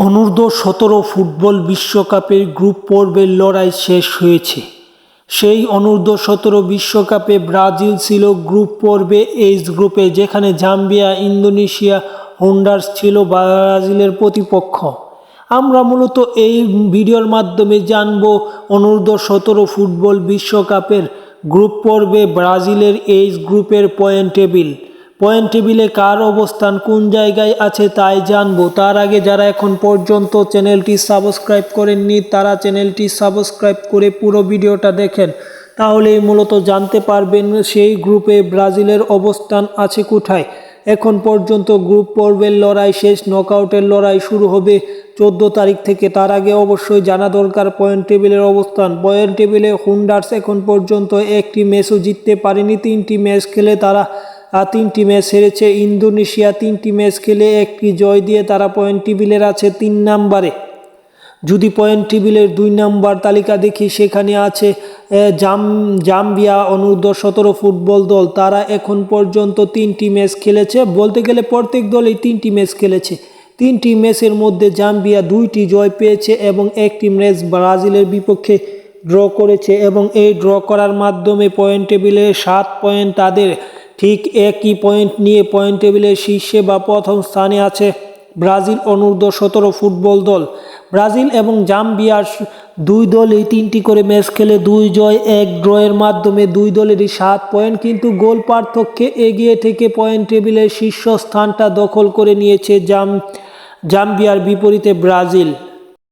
অনূর্ধ্ব-17 football বিশ্বকাপের group পর্বের লড়াই শেষ হয়েছে। সেই অনূর্ধ্ব-17 বিশ্বকাপে ব্রাজিল ছিল গ্রুপ পর্বে এইচ গ্রুপে, যেখানে জাম্বিয়া, ইন্দোনেশিয়া, হন্ডুরাস ছিল ব্রাজিলের প্রতিপক্ষ। আমরা মূলত এই ভিডিওর মাধ্যমে জানব অনূর্ধ্ব-17 ফুটবল বিশ্বকাপের গ্রুপ পর্বে ব্রাজিলের এইচ গ্রুপের পয়েন্ট টেবিলে কার অবস্থান কোন জায়গায় আছে তাই জানবো। তার আগে যারা এখন পর্যন্ত চ্যানেলটি সাবস্ক্রাইব করেননি তারা চ্যানেলটি সাবস্ক্রাইব করে পুরো ভিডিওটা দেখেন, তাহলেই মূলত জানতে পারবেন সেই গ্রুপে ব্রাজিলের অবস্থান আছে কোথায়। এখন পর্যন্ত গ্রুপ পর্বের লড়াই শেষ, নকআউটের লড়াই শুরু হবে 14 তারিখ থেকে। তার আগে অবশ্যই জানা দরকার পয়েন্ট টেবিলের অবস্থান। পয়েন্ট টেবিলে হন্ডুরাস এখন পর্যন্ত একটি ম্যাচও জিততে পারেনি, 3টি ম্যাচ খেলে তারা 3টি ম্যাচ হেরেছে। ইন্দোনেশিয়া 3টি ম্যাচ খেলে একটি জয় দিয়ে তারা পয়েন্ট টেবিলের আছে 3 নম্বরে। যদি পয়েন্ট টেবিলের 2 নম্বর তালিকা দেখি, সেখানে আছে জাম্বিয়া অনূর্ধ্ব-17 ফুটবল দল। তারা এখন পর্যন্ত 3টি ম্যাচ খেলেছে, বলতে গেলে প্রত্যেক দলই 3টি ম্যাচ খেলেছে। 3টি ম্যাচের মধ্যে জাম্বিয়া 2টি জয় পেয়েছে এবং একটি ম্যাচ ব্রাজিলের বিপক্ষে ড্র করেছে, এবং এই ড্র করার মাধ্যমে পয়েন্ট টেবিলে 7 পয়েন্ট তাদের। ঠিক একই পয়েন্ট নিয়ে পয়েন্ট টেবিলের শীর্ষে বা প্রথম স্থানে আছে ব্রাজিল অনূর্ধ্ব-17 ফুটবল দল। ব্রাজিল এবং জাম্বিয়ার 2 দলই 3টি করে ম্যাচ খেলে 2 জয় 1 ড্রয়ের মাধ্যমে 2 দলেরই 7 পয়েন্ট, কিন্তু গোল পার্থক্যে এগিয়ে থেকে পয়েন্ট টেবিলের শীর্ষস্থানটা দখল করে নিয়েছে জাম্বিয়ার বিপরীতে ব্রাজিল।